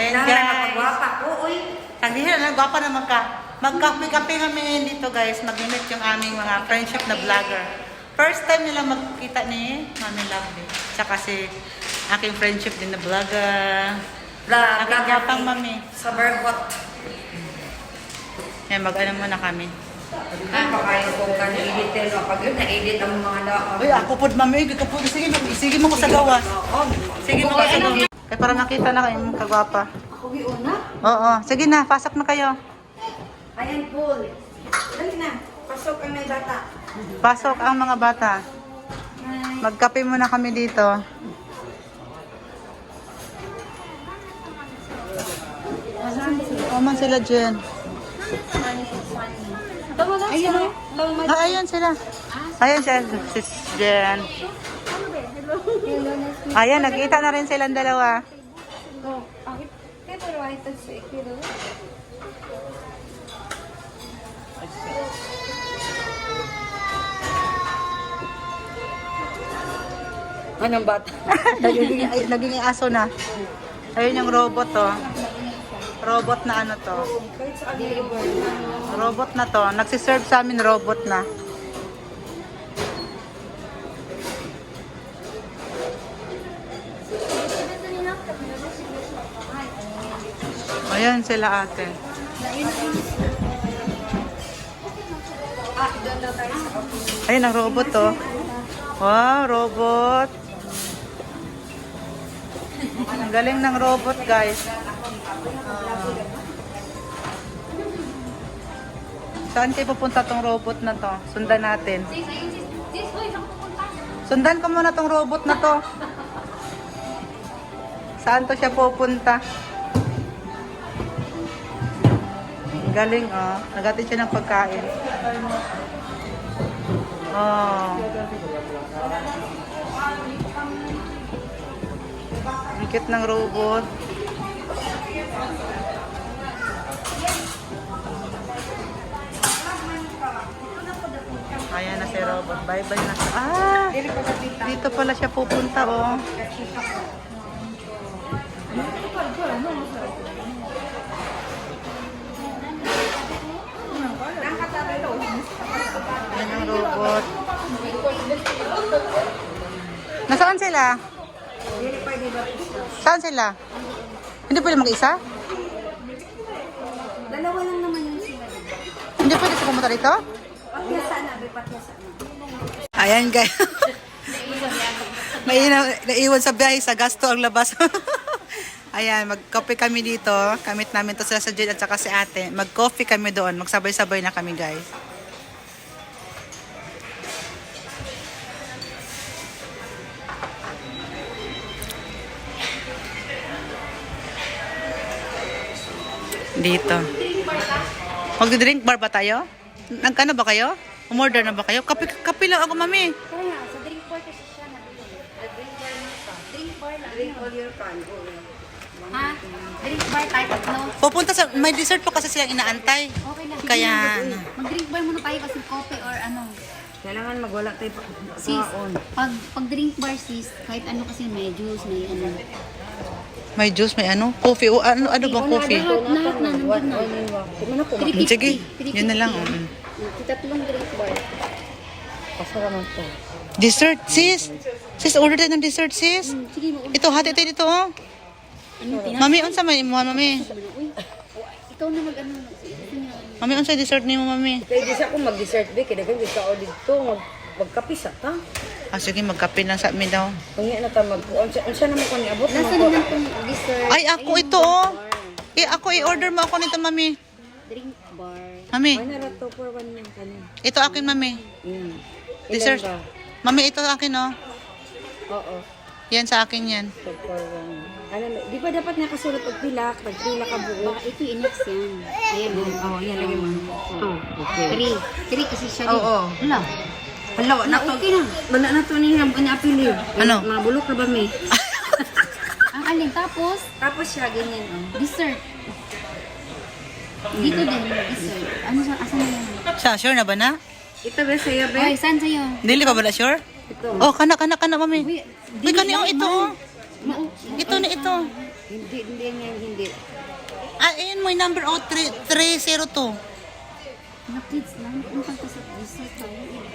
Ayan, Nang guys. napagwapa ko, uy. Sabihin na, gwapa na magkape-kape kami dito, guys. Mag-meet yung aming mga friendship na vlogger. First time nila magkita ni Mami Lovely. Tsaka si aking friendship din na vlogger. Aking gapang mami. Sa Berhot. Ayan, mag-ano muna kami. Pakain ko ka na-edit no. Pag yun, na-edit ang mga daan. Uy, ako po, mami. Sige mo ko sa gawas. Sige mo ko sa gawas. Kaya para makita na kayo yung kagwapa. Ako giuna? Oo. Sige na, pasok na kayo. Ayan, Paul. Dali na. Pasok ang may bata. Pasok ang mga bata. Magkape muna kami dito. Oman sila Jen. Ayun, Ayun sila. Ayun siya, si Jen. Ayan, nagkita na rin silang dalawa. Anong bata? Naging aso na. Ayun yung robot to. Robot na ano to. Robot na to. Nagsiserve sa amin robot na. Ayan sila ate. Ayun ang robot to. Wow, robot. Ang galing ng robot, guys. Saan kayo pupunta tong robot na to? Sundan natin. Sundan ko muna tong robot na to. Saan to siya pupunta? Ang galing, oh. Nagatid siya ng pagkain. Oh. Ang cute ng robot. Ayan na si robot. Bye-bye na. Ah! Dito pala siya pupunta, oh. Ayan ang robot. Nasaan sila? Saan sila? Hindi pwede mag-isa? Dalawa lang naman yun sila. Hindi pwede siya pumunta dito? Patyasa na, patyasa na. Ayan guys. May naiwan sa biyahe sa gasto ang labas. Ayan, mag-coffee kami dito. Kamit namin to sila sa Jade at saka si ate. Mag-coffee kami doon. Magsabay-sabay na kami guys. Dito. Mag-drink bar ba tayo? Nagkano ba kayo? Umorder na ba kayo? Kape lang ako, mami. Kaya, sa drink bar kasi siya na. Drink bar na pa. Drink bar na. Drink all your can. Ha? Drink bar type of no? Pupunta sa, may dessert pa kasi silang inaantay. Okay na. Kaya, Mag-drink bar muna tayo kasi coffee or ano. Kailangan magwala tayo Sis, pag drink bar sis, kahit ano kasi may juice, may ano. may juice, may ano? Coffee. O, ano bang coffee? Lahat na, nandun na. 350. Sige, yun na lang. Tatlong drink bar. Pasaraman to. Dessert, sis. Sis, order tayo ng dessert, sis. Sige, mo. Ito, hati tayo dito, oh. Ano, Mami, unsa may mo, mami? Uy, ikaw na mag-ano. Mami, unsa dessert ni mo, mami? Pwede siya kung mag-dessert ba, kaya dagan ka o dito, magkapisa ta. Ah, sige, magkape lang sa amin daw. Kung yan na tayo siya naman ko niabot. Nasa naman itong dessert? Ay, ako ito, oh. Ako, i-order mo ako nito, mami. Drink bar. Mami, Ay, narato for one yung kanin. ito akin, mami. Dessert. Ilan ba? Mami, ito akin, oh. Oo. Yan sa akin yan. For one. Ano, di ba dapat nakasulat pag pila ka buo? Baka ito inex yan. Ayan, Oo, yan lagi mo. Ito. Okay. Three kasi siya rin. Oo. Wala. Hala, na Okay na. Wala na to niya apili. Ano? Mga bulok na ba may? Ang alin. Tapos, Tapos siya, ganyan. dessert. Dito din, dessert. Ano sa, asan na yan? Siya, sure na ba na? Ito ba sa'yo, be? Ay, saan sa'yo? Dili pa ba na sure? Ito. Oh, kana, mami. Uy, Uy, kani, oh, ito, oh. Mao. Ito na ito. Hindi ngayon, hindi. Ah, ayun mo yung number. Oh, 302. Na kids lang. Kung pagka sa resort tayo.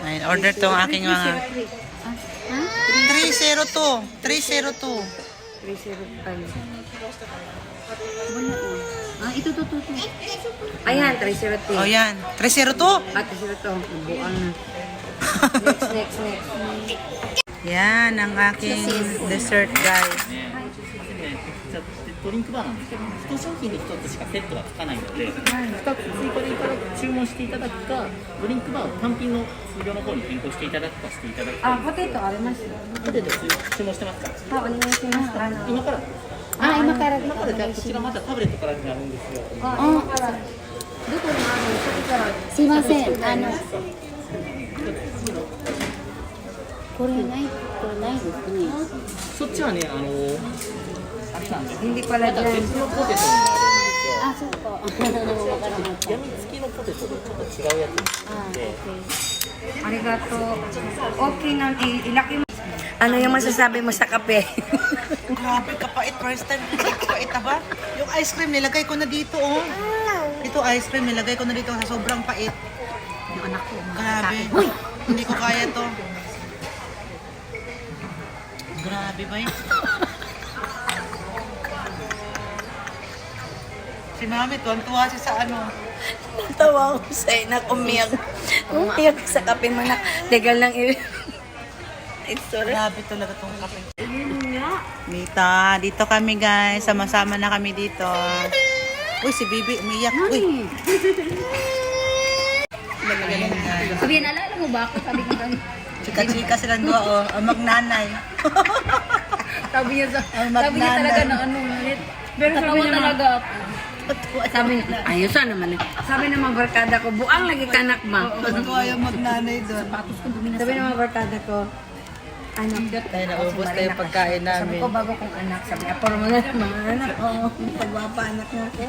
Ayun, order to ang aking mga... Ha? 302. 302. 305. Wala na. Ah, ito. Ayan, 303. Oh, yan. 302. At 302. Buang na. Next. Yan ang aking dessert, guys. ドリンクバーなんですけど、1商品で1つしかセットがつかないので、2つ追加で注文していただくか、ドリンクバーを単品の通常の方に変更していただくかしていただくか、あ、ポテトありますよ。ポテト注文してますか？あ、お願いします。今から今からじゃあこちらまたタブレットからになるんですよ。今から。どこにあるの？それから。すいません。これないですね。そっちはね、あれなんですよ。 Hindi pala また dyan. 別のポテトになるんですよ。あ、そうか。わからなかった。やみつきのポテトでちょっと違うやつあ、で、 Arigato. Okay na. Ilaki mo. Ano yung masasabi mo sa kape? Grabe, kapait. First time. Kapait na ba? Yung ice cream, nilagay ko na dito, oh. Ito ice cream, nilagay ko na dito sa sobrang pait. yung anak ko. Grabe. Hindi ko kaya to. Grabe ba yun? Si Mami, tuwan-tuwa siya sa ano. Natawa ko sa inak. Umiyak sa kape mo na. Tegal lang. Grabe talaga tong kape. Mita, dito kami guys. Sama-sama na kami dito. Uy, si Bibi umiyak. Uy. Magaling guys. Sabihin, alala mo ba ako? Sabi ko lang. Chika-chika silang dua, oh. Ang magnanay. Sabi niya Ang sabi niya talaga magnanay. na ano. Pero sabi niya talaga ako. Sabi niya, ayos naman eh. Sabi naman barkada ko, buang lagi kanak ma. Tuwa yung magnanay doon. Sabi naman barkada ko, ano, Kaya naubos na yung pagkain sabi namin. ko bago kong anak, sabi niya, puro mo na mga anak, oo, pagwapa anak nga ako.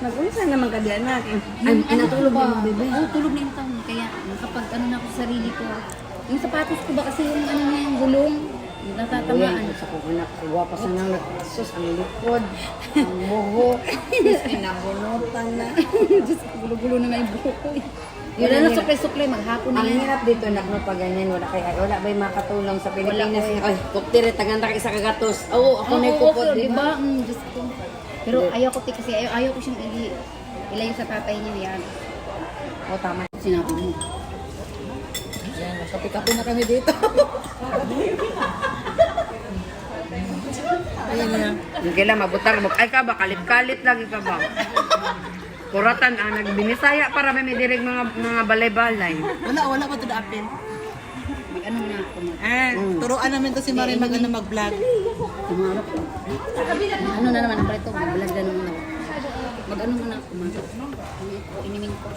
Nag-unsa naman ka di anak. Ay, natulog na yung bebe. Oo, tulog na yung taon. Kaya kapag ano na ako sa sarili ko. Yung sapatos ko ba kasi yung ano niya, yung gulong. Yung natatamaan. Sa ko anak, guwapa sa nang nagsus, ang likod, ang buho, pinabunutan na. Diyos ko, gulo-gulo na nga yung buhok ko eh. Yun na lang sukle-sukle, maghapon na Ang yan. hirap dito nak no pag ganyan, wala ba yung makatulong sa Pilipinas? Ay, kuptire taganda ka isa kagatos. Oo, ako na yung kupot, di ba? Diyos ko. Pero ayaw ko kasi ayaw ko siyang ilayo sa tatay niya yan. O tama. Sinabi mo. Yan, kape-kape na kami dito. Ayan na. Yung kailan mabutang mo. Ay ka ba, kalit-kalit lagi ka ba? Kuratan ang nagbinisaya para may dirig mga balay-balay. Wala pa ito na apel. Mag-ano na ako mag. Turuan namin to si Marie mag-vlog. Tumarap ko. Ano na naman ako ito, mag-vlog na naman ako. Mag-ano muna ako mag. Inimin ko.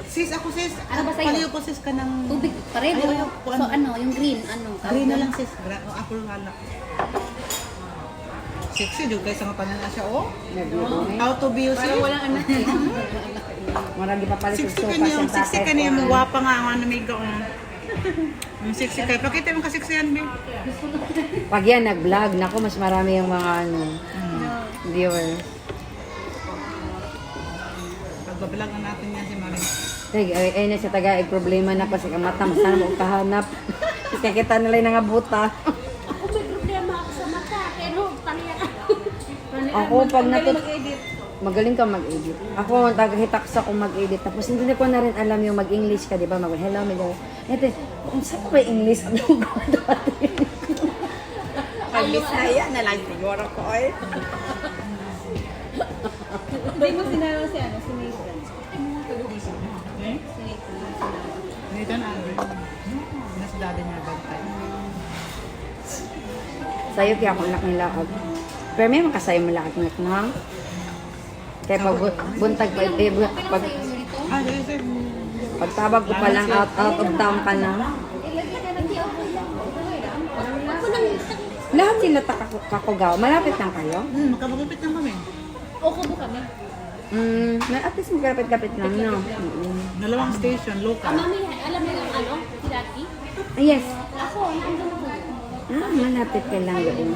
Sis, ako sis. Ano ba sa'yo? Paliw ko sis ka ng... Tubig, pareho. Ayaw, So ano, yung green, ano. Green na lang sis. Ako lang halak. Sexy do guys, ang tanan na siya, oh. How to be you sis. Walang anak eh. Marami pa pala sa 60 sopa ka niya, sa 60 ka niya. Mawapa nga ang namiga. Yung 60 kayo. Pakita mo ka 60 yan, babe. Pag yan nag-vlog, naku, mas marami yung mga viewers. Pagbablog na natin yan si Marie. Ay na sa taga problema na pa sa kamata, masana mo kahanap. Kaya kita nila yung bota. Ako may problema ako sa mata, pero talian. Ako pag magaling ka mag-edit. Ako taga-hitaks ako mag-edit. Tapos hindi ko na rin alam yung mag-English ka, di ba? Hello, medyo. Ito, kung saan ba English? Ano ko dati? Pag Bisaya na lang siguro ko eh. Hindi mo sinara si ano, si Nathan. Nathan Andre. Nasa dati niya bantay. Sayo kaya ako anak nila ako. Pero may makasayo mo lakad ng na. Kaya pag buntag pa, Ah, sige, sige. pagtabag ko pa lang out of town ka na. Lahat sila kakugaw. Malapit lang kayo? Magkabagupit lang kami. O, kubo kami. At least magkapit-kapit lang, no? Dalawang station, local. Mami, alam mo yung ano? Hiraki? Yes. Ako, nandun ako. Malapit ka lang doon.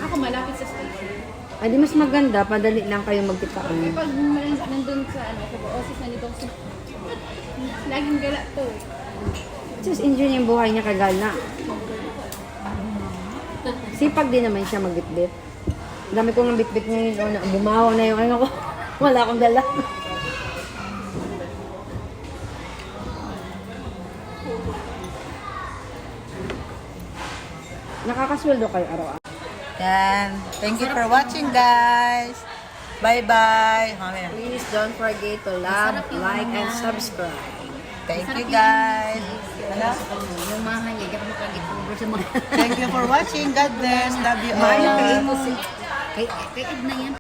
Ako malapit sa station. Ay, di mas maganda, padali lang kayo magkitaan. Pag nandun sa ano, sa office na nito, laging gala to. Just enjoy niya yung buhay niya kagala. Sipag din naman siya magbitbit. Dami ko ng bitbit ngayon. Bumaho na yung ano ko. Wala akong dala. Nakakasweldo kayo araw-araw. Yan. Thank you for watching, guys. Bye-bye. Mamaya. Please don't forget to love, like, and subscribe. Thank you, guys. Ano? Yung maha niya, dapat makagit-over sa mga... Thank you for watching. God bless. Love you Maayo all. kayo mo si... Kay Ed na yan.